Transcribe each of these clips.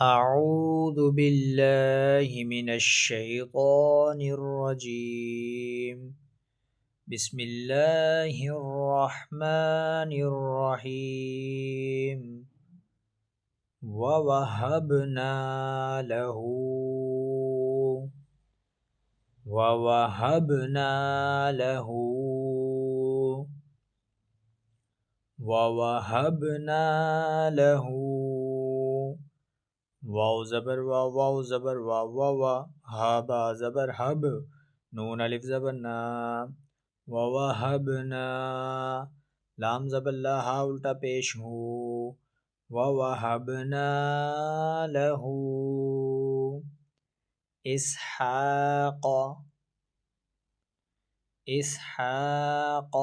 أعوذ بالله من الشيطان الرجيم. بسم الله الرحمن الرحيم. ووهبنا له ووهبنا له ووهبنا له واو زبر واو زبر واو ہا با زبر ہب نون الف زبر نا ووہبنا لام زبر لا ہا الٹا پیش ہو ووہبنا لہ اسحاق اسحاق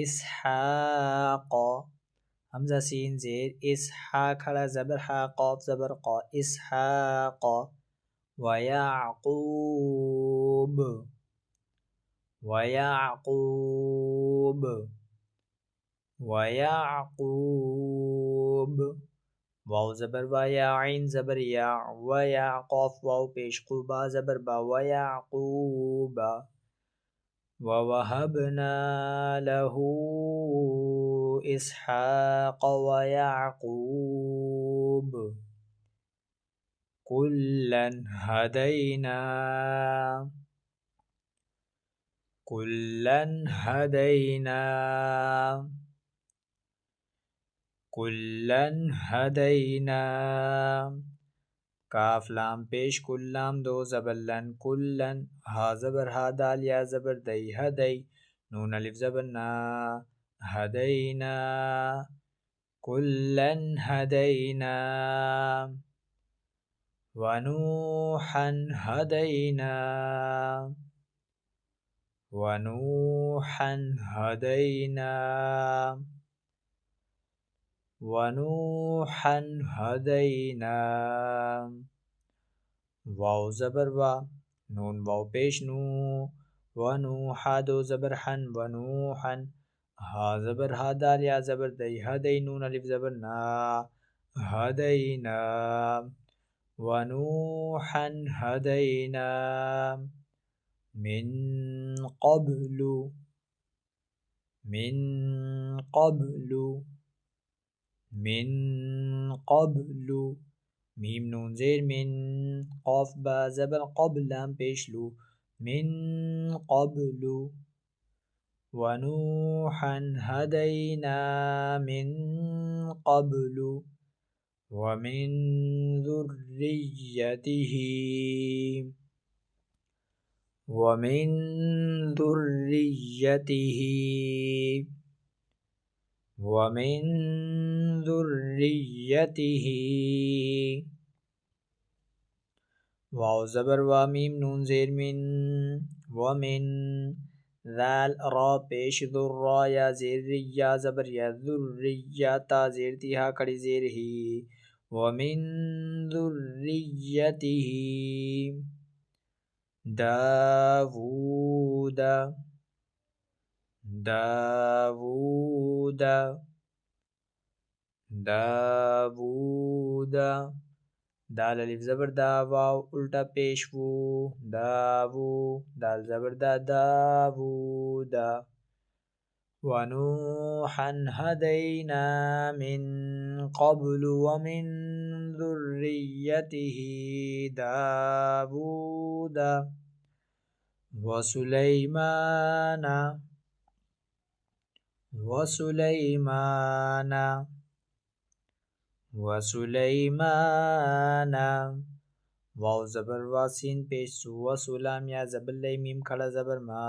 اسحاق حمزہ سین زیر اسحاق کھڑا زبر ہا قاف زبر قا اسحاق ویعقوب ویعقوب ویعقوب واو زبر وا یا عین زبر یا ویا قاف واو پیش قوبا زبر با ویعقوب ووهبنا له اسحاق ويعقوب كلا هدينا كلا هدينا كلا هدينا کاف لام پیش کل لام دو زبر لن کلن ہا زبر ہا دال یا زبر دئی ہدئی نون الف زبر نا ہدینا کلن ہدینا ونوحا ہدینا ونوحا ہدینا ونوحا ہدینا واو زبر وا نون واو پیش نو ونوحا دو زبر حن ونوحا ہا زبر ہا دال یا زبر دئی ہدئی نون الف زبر نا ہدینا ونوحا ہدینا من قبل من قبل من قبل میم نون زیر من قاف با زبر قبل لام پیش لو من قبل ونوحا هدينا من قبل ومن ذريته ومن ذريته ومن ذريته واو زبر وا میم نون زیر من ومن ذال را پیش ذر را یا زیر یا زبر یا ذریا تا زیر تیہا کڑی زیر ہی ومن ذريته داوود داوود داوود دال الف زبر دا واو الٹا پیش وو داوو دال زبر دا داوود ونوحا هدينا من قبل ومن ذريته داوود وسليمان وسليمان وسليمان واو زبر واسین پیش سو وسلام یا زبر لئی میم کھڑا زبر ما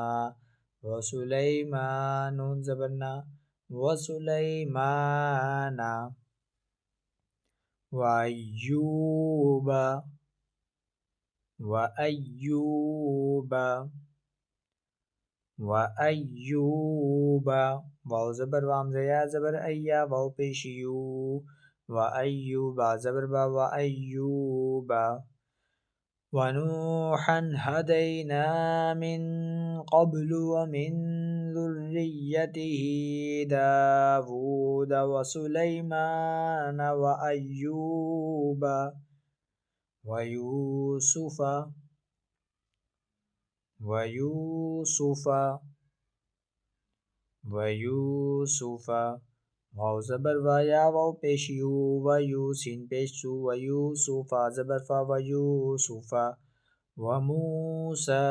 وسليمان نون زبرنا وسليمان وأيوب وأيوب وأيوب واو زبر وام زیا زبر ایا واو پیش یو وأيوب زبر با وأيوب ونوحا هدينا من قبل ومن ذريته داود وداود وسليمان وأيوب ويوسف واو زبر ویا واو پیش یو ویو سین پیش سو ویوسف زبر فا ویوسف وموسى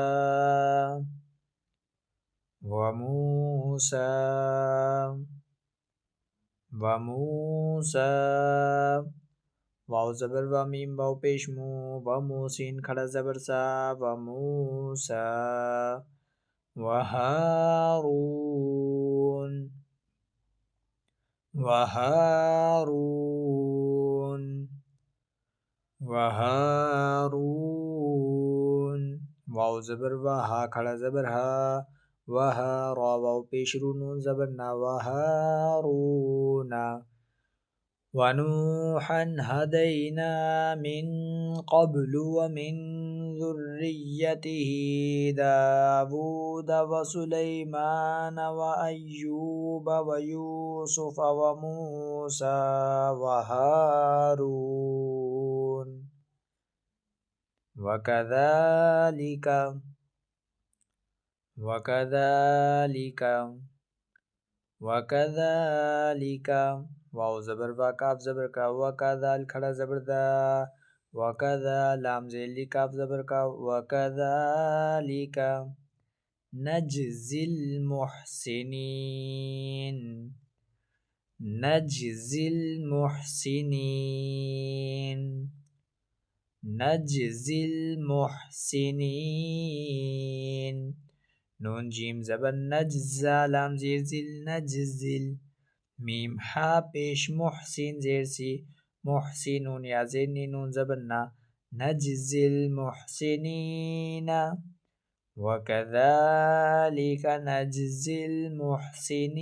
واو زبر و میم واو پیش مو وموسین کھڑا زبر سا وموسى وهارون واو زبر و ہا کھڑا زبر ہا وہا را واو پیش رو نون زبر نا وهارون ونوحا هدينا من قبل ومن ذريته داود وسليمان وأيوب ويوسف وموسى وهارون وكذلك واو زبر و کاف زبر کا وکذال کھڑا زبر دا وکذا لام زیلی کاف زبر کا وکذالک نجزی المحسنین نون جیم زبر نجزا لام زیر زل نجزل میم ہا پیش محسن زیر سی محسنون یا زینی نون زبر نا نجزی المحسنین وكذلك نجزي المحسنين